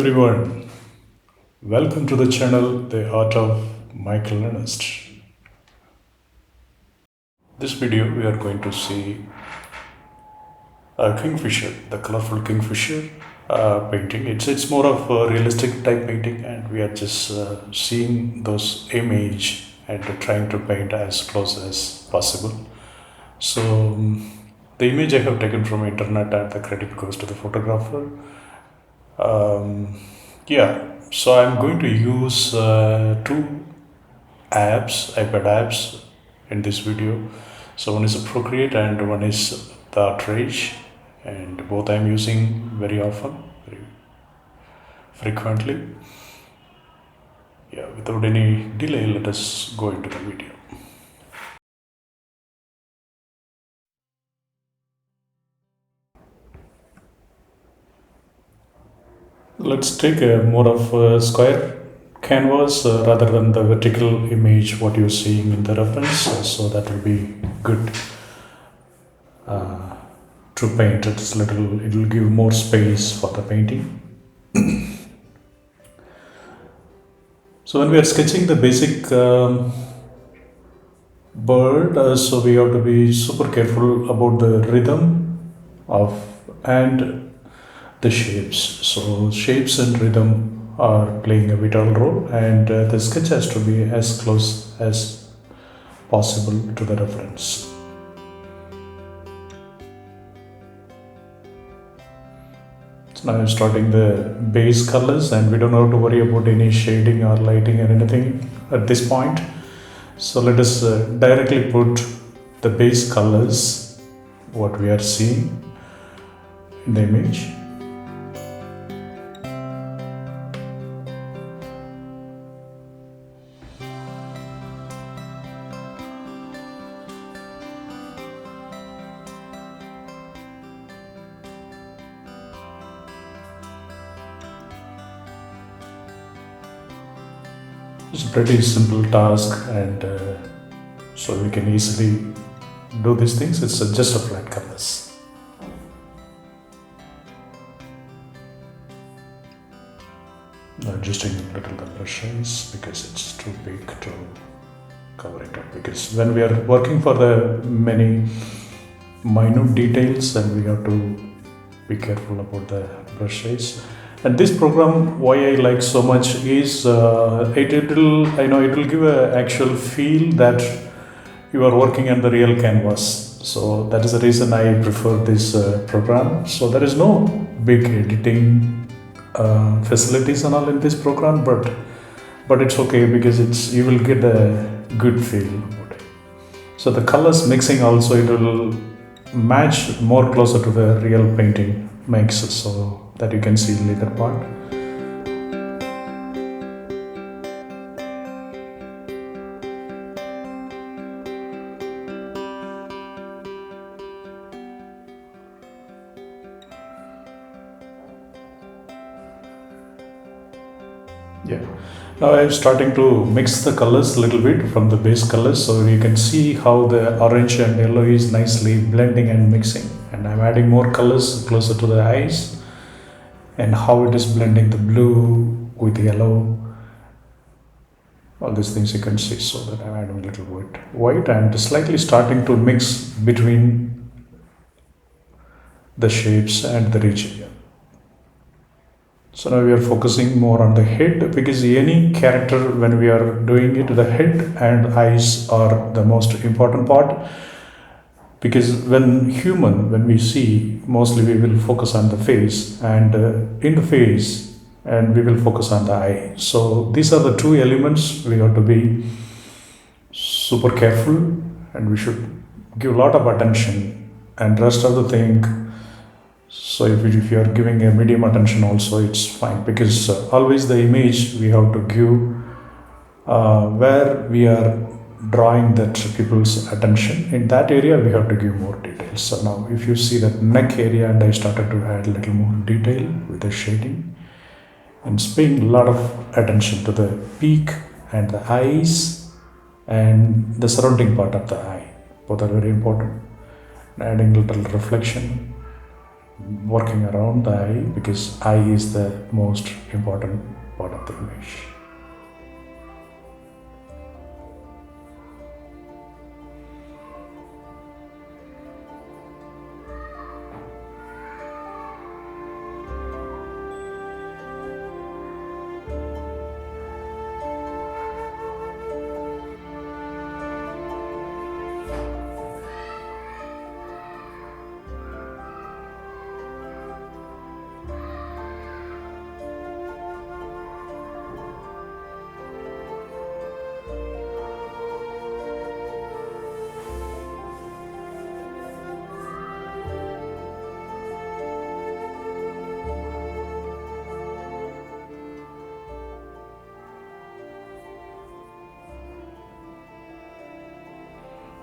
everyone, welcome to the channel The Art of Michael Ernest. This video we are going to see a kingfisher, the colorful kingfisher painting. It's more of a realistic type painting, and we are just seeing those image and trying to paint as close as possible. So the image I have taken from internet and the credit goes to the photographer. So I'm going to use two iPad apps in this video. So one is a Procreate and one is the Outrage, and both I'm using very often, very frequently. Without any delay, let us go into the video. Let's take a more of a square canvas rather than the vertical image what you're seeing in the reference, so that will be good to paint. It will give more space for the painting. So when we are sketching the basic bird, so we have to be super careful about the rhythm of and the shapes. So shapes and rhythm are playing a vital role, and the sketch has to be as close as possible to the reference. So now I'm starting the base colors, and we don't have to worry about any shading or lighting or anything at this point. So let us directly put the base colors what we are seeing in the image. It's a pretty simple task, and so we can easily do these things. It's just a flat canvas. Adjusting a little the brush size because it's too big to cover it up, because when we are working for the many minute details, and we have to be careful about the brush size. And this program, why I like so much is it will give a actual feel that you are working on the real canvas. So that is the reason I prefer this program. So there is no big editing facilities and all in this program, but it's okay because you will get a good feel about it. So the colors mixing also, it will match more closer to the real painting makes, so that you can see later part. Now I'm starting to mix the colors a little bit from the base colors, so you can see how the orange and yellow is nicely blending and mixing, and I'm adding more colors closer to the eyes, and how it is blending the blue with yellow. All these things you can see, so that I'm adding a little white and slightly starting to mix between the shapes and the region. So now we are focusing more on the head, because any character, when we are doing it, the head and eyes are the most important part. Because when we see, mostly we will focus on the face, and in the face, and we will focus on the eye. So these are the two elements we have to be super careful, and we should give a lot of attention, and rest of the thing. So if you are giving a medium attention also, it's fine, because always the image we have to give where we are drawing that people's attention. In that area we have to give more details. So now if you see that neck area, and I started to add a little more detail with the shading, and paying a lot of attention to the peak and the eyes and the surrounding part of the eye. Both are very important. Adding little reflection working around the eye, because eye is the most important part of the image.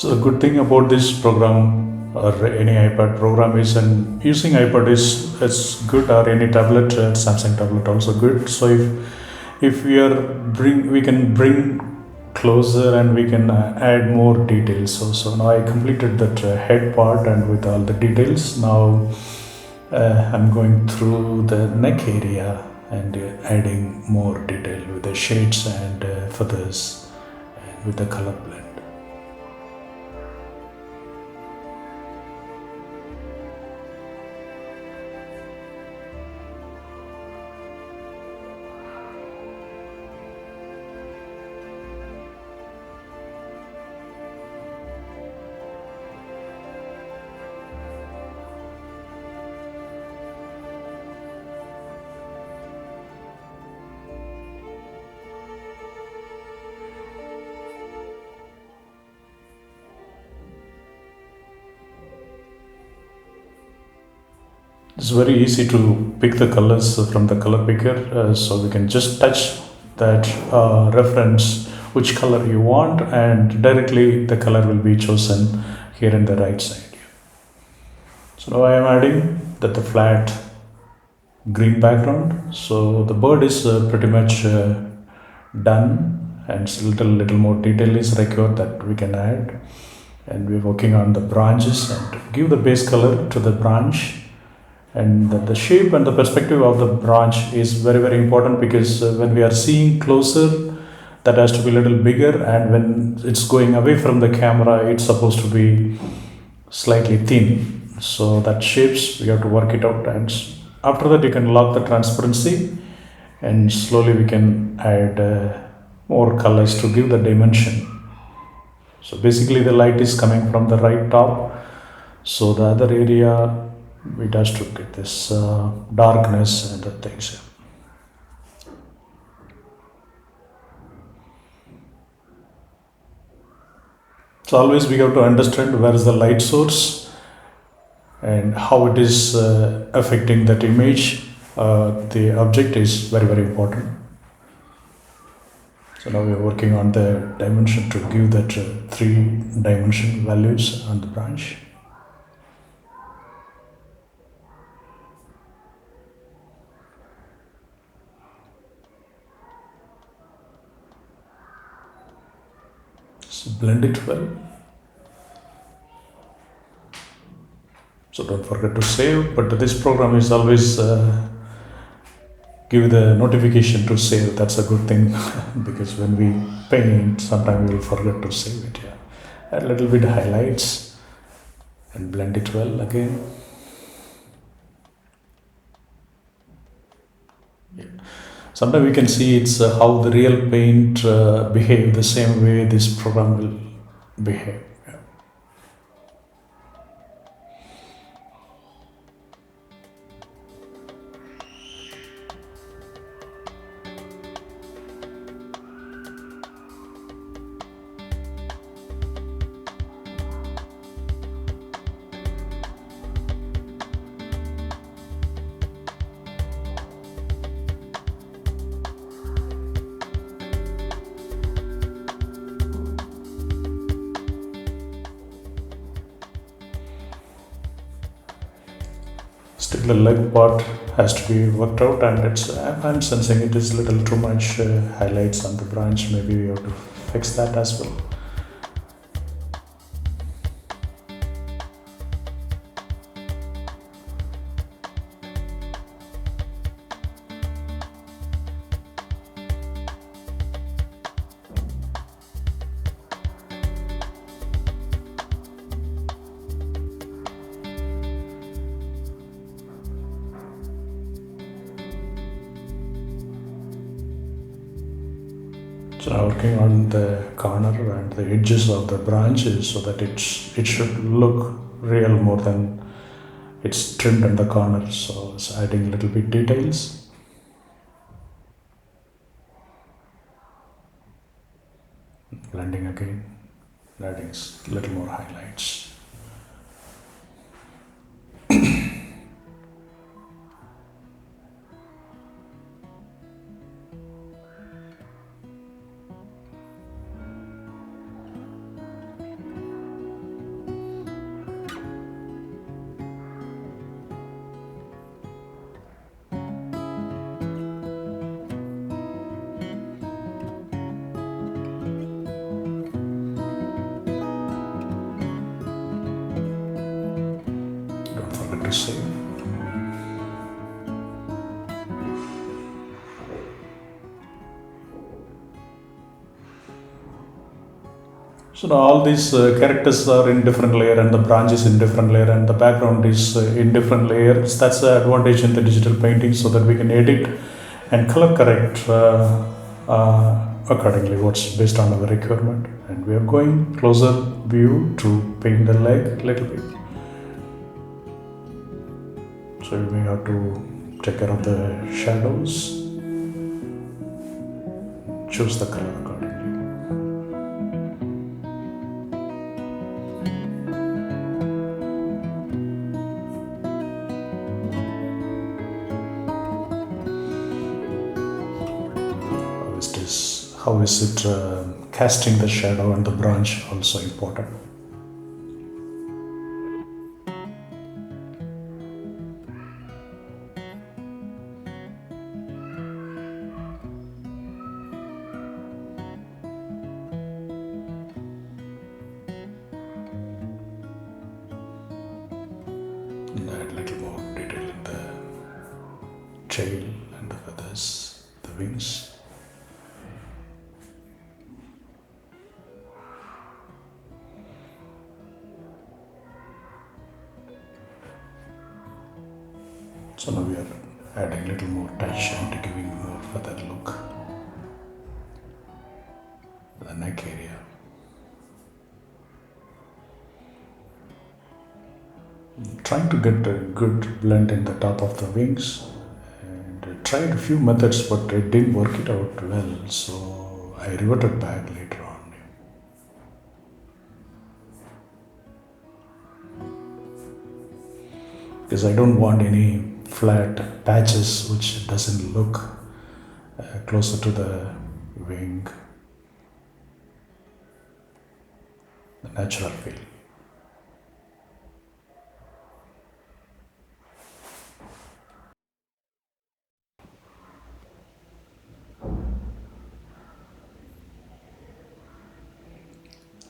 So the good thing about this program or any iPad program is, and using iPad is it's good, or any tablet, Samsung tablet also good. So if we can bring closer, and we can add more details. So now I completed that head part and with all the details. Now I'm going through the neck area and adding more detail with the shades and feathers and with the color blend. It's very easy to pick the colors from the color picker, so we can just touch that reference which color you want, and directly the color will be chosen here in the right side. So now I am adding that the flat green background. So the bird is pretty much done, and little more detail is required that we can add. And we're working on the branches and give the base color to the branch. And the shape and the perspective of the branch is very important, because when we are seeing closer, that has to be a little bigger, and when it's going away from the camera, it's supposed to be slightly thin. So that shapes we have to work it out, and after that you can lock the transparency, and slowly we can add more colors to give the dimension. So basically the light is coming from the right top, so the other area it has to get this darkness and the things. So always we have to understand where is the light source and how it is affecting that image. The object is very important. So now we are working on the dimension to give that 3-dimension values on the branch. So blend it well. So don't forget to save, but this program is always give the notification to save. That's a good thing because when we paint, sometimes we will forget to save it. Yeah, a little bit highlights and blend it well again. Yeah. Sometimes we can see it's how the real paint behave the same way this program will behave. Yeah. Still the leg part has to be worked out, and I'm sensing it is little too much highlights on the branch. Maybe we have to fix that as well. So now working on the corner and the edges of the branches so that it should look real more than it's trimmed in the corner. So it's adding a little bit details. Blending again, adding a little more highlights. Don't forget to save. So now all these characters are in different layer and the branch is in different layer and the background is in different layers. That's the advantage in the digital painting so that we can edit and color correct accordingly what's based on our requirement. And we are going closer view to paint the leg a little bit. So you may have to take care of the shadows, choose the color accordingly. How is it casting the shadow and the branch also important. And add a little more detail in the tail and the feathers, the wings. So now we are adding a little more touch and giving more feather look to the neck area. Trying to get a good blend in the top of the wings, and I tried a few methods but it didn't work it out well, so I reverted back later on. Because I don't want any flat patches which doesn't look closer to the wing, the natural feel.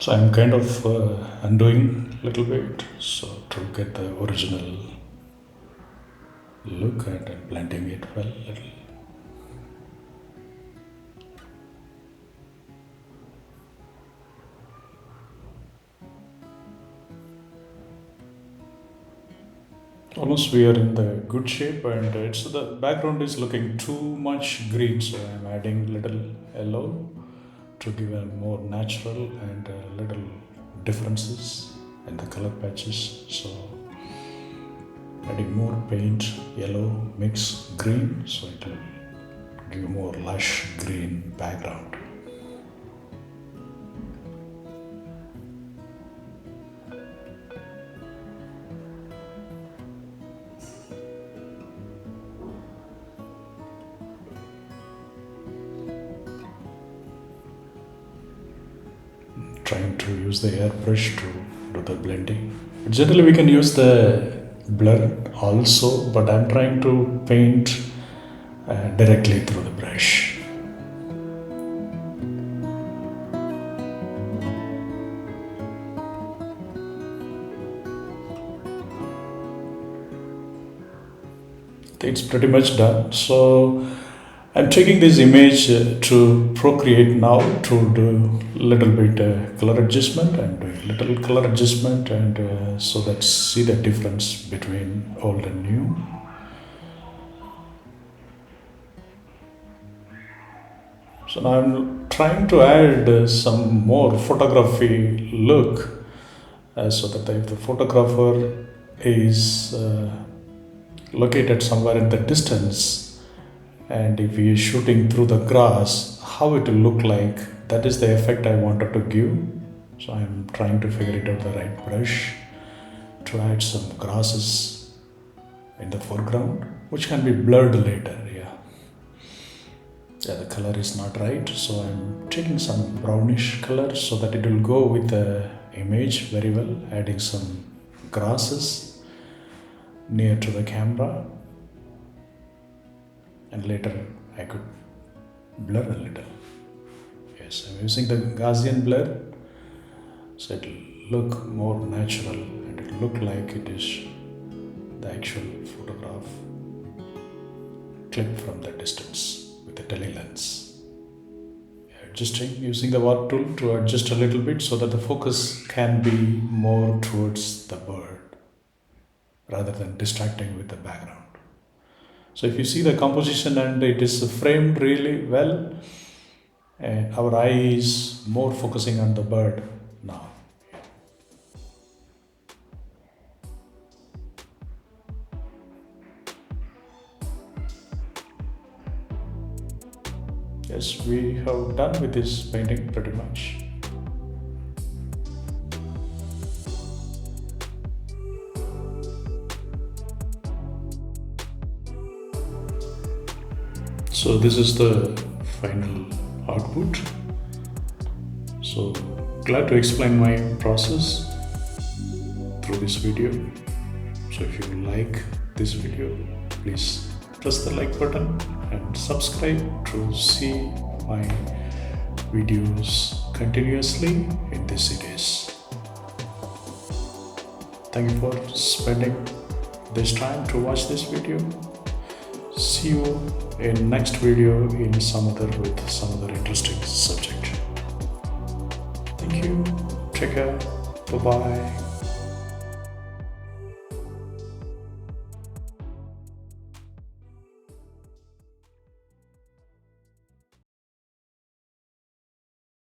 So I'm kind of undoing a little bit so to get the original look and blending it well a little. Almost we are in the good shape, and it's the background is looking too much green, so I'm adding little yellow to give a more natural and little differences in the color patches. So adding more paint, yellow mix green, so it will give more lush green background. Trying to use the airbrush to do the blending. Generally we can use the blur also, but I'm trying to paint directly through the brush. It's pretty much done. So I'm taking this image to Procreate now to do little bit color adjustment and doing little color adjustment, and so that see the difference between old and new. So now I'm trying to add some more photography look, so that if the photographer is located somewhere in the distance, and if he is shooting through the grass, how it will look like. That is the effect I wanted to give. So I'm trying to figure it out the right brush to add some grasses in the foreground, which can be blurred later. Yeah, the color is not right, so I'm taking some brownish color so that it will go with the image very well, adding some grasses near to the camera, and later I could blur a little. Yes, I'm using the Gaussian blur, so it will look more natural and it will look like it is the actual photograph clipped from the distance with the telelens. Adjusting, using the warp tool to adjust a little bit so that the focus can be more towards the bird rather than distracting with the background. So if you see the composition and it is framed really well, and our eye is more focusing on the bird now. Yes, we have done with this painting pretty much. So this is the final output. So glad to explain my process through this video. So if you like this video, please press the like button and subscribe to see my videos continuously in this series. Thank you for spending this time to watch this video. See you in next video with some other interesting subject. Thank you. Take care. Bye bye.